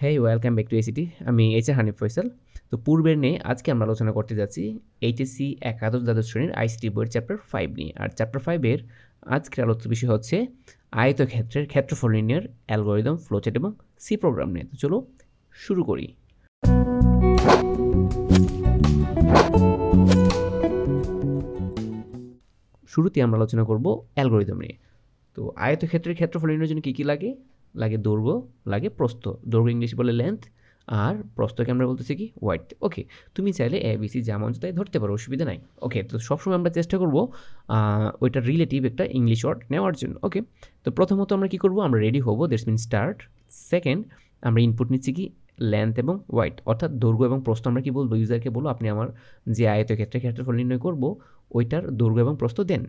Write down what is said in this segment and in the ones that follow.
Hey welcome back to ACT. আমি HR Hanif Faisal. তো পূর্বের নিয়ে আজকে আমরা আলোচনা করতে যাচ্ছি এইচএসসি একাদশ দ্বাদশ শ্রেণীর আইসিটি বইয়ের চ্যাপ্টার 5 নিয়ে। আর চ্যাপ্টার 5-এর আজকের আলোচ্য বিষয় হচ্ছে আয়তক্ষেত্রের ক্ষেত্রফল নির্ণয়ের অ্যালগরিদম, ফ্লোচার্ট এবং সি প্রোগ্রাম নিয়ে। তো চলো শুরু করি। শুরুতে আমরা আলোচনা করব অ্যালগরিদম নিয়ে। তো আয়তক্ষেত্রের ক্ষেত্রফল নির্ণয়ের জন্য কী কী লাগে? লাগে দৈর্ঘ্য, লাগে প্রস্থ। দৈর্ঘ্য ইংলিশ বলে লেন্থ, আর প্রস্থকে আমরা বলতেছি কি ওয়াইড। ওকে, তুমি চাইলে এবিসি যা মন তাই ধরতে পারো, অসুবিধা নাই। ওকে, তো সবসময় আমরা চেষ্টা করব ওইটার রিলেটিভ একটা ইংলিশ ওয়ার্ড নেওয়ার জন্য। ওকে, তো প্রথমত আমরা কি করব, আমরা রেডি হবো, দ্যাটস মিন স্টার্ট। সেকেন্ড, আমরা ইনপুট নিচ্ছি কি লেন্থ এবং ওয়াইড, অর্থাৎ দৈর্ঘ্য এবং প্রস্থ। আমরা কি বলবো, ইউজারকে বলবো আপনি আমার যে আয়তক্ষেত্রের ক্ষেত্রফল নির্ণয় করব ওইটার দৈর্ঘ্য এবং প্রস্থ দেন।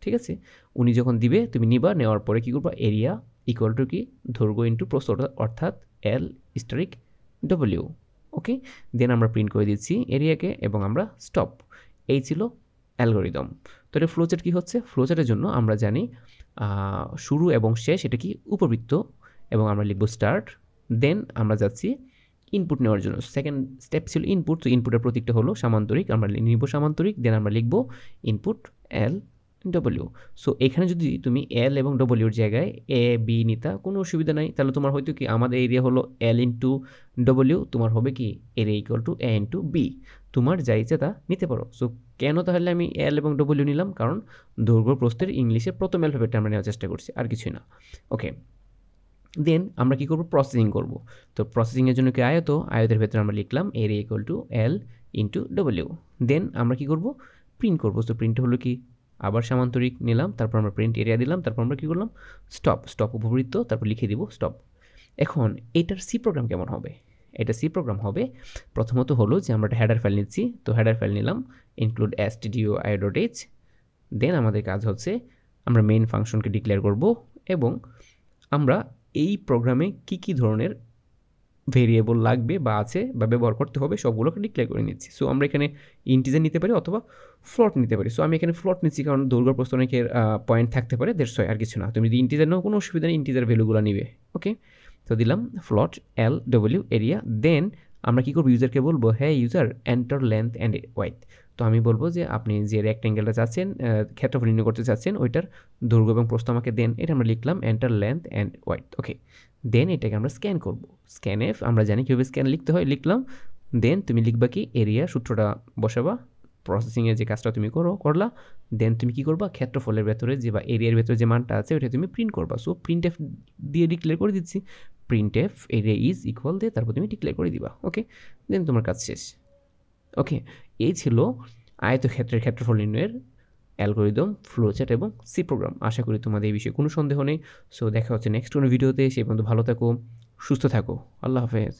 ঠিক আছে, উনি যখন দিবে তুমি নিবা, নেওয়ার পরে কী করবা, এরিয়া ইকুয়াল টু কি দৈর্ঘ্য ইন্টু প্রস্থ, অর্থাৎ এল স্টারিক ডব্লিউ। ওকে, দেন আমরা প্রিন্ট করে দিচ্ছি এরিয়াকে এবং আমরা স্টপ। এই ছিল অ্যালগরিদম। তো এটা ফ্লোচার্ট কী হচ্ছে, ফ্লোচার্টের জন্য আমরা জানি শুরু এবং শেষ এটা কি উপবৃত্ত, এবং আমরা লিখব স্টার্ট। দেন আমরা যাচ্ছি ইনপুট নেওয়ার জন্য। সেকেন্ড স্টেপ ছিল ইনপুট, তো ইনপুটের প্রতীকটা হলো সামান্তরিক, আমরা নিব সামান্তরিক। দেন আমরা লিখব ইনপুট এল ডব্লিউ। সো এখানে যদি তুমি এল এবং ডব্লিউর জায়গায় এ বি নিতা, কোনো অসুবিধা নাই। তাহলে তোমার হয়তো কি আমাদের এরিয়া হলো এল ইন্টু ডব্লিউ, তোমার হবে কি area equal to A into B. তোমার যা ইচ্ছে তা নিতে পারো। সো কেন তাহলে আমি এল এবং ডব্লিউ নিলাম? কারণ দৈর্ঘ্য প্রস্থের ইংলিশের প্রথম অ্যালফাবেটটা আমরা নেওয়ার চেষ্টা করছি, আর কিছুই না। ওকে, দেন আমরা কী করবো, প্রসেসিং করব। তো প্রসেসিংয়ের জন্য কি আয়তের ভেতরে আমরা লিখলাম area equal to L into W. Then আমরা কী করব, প্রিন্ট করবো। তো প্রিন্ট হলো কি, আবার সামান্তরিক নিলাম, তারপর আমরা প্রিন্ট এরিয়া দিলাম, তারপর আমরা কী করলাম, স্টপ উপবৃত্ত, তারপর লিখে দিব স্টপ। এখন এটার সি প্রোগ্রাম কেমন হবে? এটা সি প্রোগ্রাম হবে প্রথমত হলো যে আমরা একটা হেডার ফাইল নিচ্ছি। তো হেডার ফাইল নিলাম, ইনক্লুড stdio.h। দেন আমাদের কাজ হচ্ছে আমরা মেইন ফাংশনকে ডিক্লেয়ার করব, এবং আমরা এই প্রোগ্রামে কি ধরনের ভেরিয়েবল লাগবে বা আছে বা ব্যবহার করতে হবে সবগুলোকে ডিক্লেয়ার করে নিচ্ছি। সো আমরা এখানে ইন্টিজার নিতে পারি অথবা ফ্লট নিতে পারি। সো আমি এখানে ফ্লট নিচ্ছি কারণ দৈর্ঘ্য প্রস্থ অনেকের পয়েন্ট থাকতে পারে 150, আর কিছু না। তুমি যদি ইন্টিজার নাও কোনো অসুবিধা নেই, ইন্টিজার ভ্যালুগুলো নিবে। ওকে, তো দিলাম ফ্লট এল ডব্লিউ এরিয়া। দেন আমরা কী করবো, ইউজারকে বলবো হ্যাঁ user enter length and wide. তো আমি বলবো যে আপনি যে রেক্ট্যাঙ্গেলটা চাচ্ছেন, ক্ষেত্রফল নির্ণয় করতে চাচ্ছেন, ওইটার দৈর্ঘ্য এবং প্রস্থ আমাকে দেন। এটা আমরা লিখলাম এন্টার লেন্থ অ্যান্ড ওয়াইড। ওকে, দেন এটাকে আমরা স্ক্যান করব। স্ক্যান এফ, আমরা জানি কীভাবে স্ক্যান লিখতে হয়, লিখলাম। দেন তুমি লিখবা কি এরিয়া, সূত্রটা বসাবা, প্রসেসিংয়ের যে কাজটা তুমি করলা। দেন তুমি কী করবা, ক্ষেত্রফলের ভেতরে যে বা এরিয়ার ভেতরে যে মানটা আছে ওইটা তুমি প্রিন্ট করবা। সো প্রিন্ট এফ দিয়ে ডিক্লেয়ার করে দিচ্ছি, print F area is equal দিয়ে তারপর তুমি ডিক্লেয়ার করে দিবা। ওকে, দেন তোমার কাজ শেষ। ওকে, এই ছিল আয়তক্ষেত্রের ক্ষেত্রফল নির্ণয়ের অ্যালগরিদম, ফ্লোচার্ট এবং সি প্রোগ্রাম। আশা করি তোমাদের এই বিষয়ে কোনো সন্দেহ নেই। সো দেখা হচ্ছে নেক্সট কোনো ভিডিওতে। সেই পর্যন্ত ভালো থাকো, সুস্থ থাকো। আল্লাহ হাফেজ।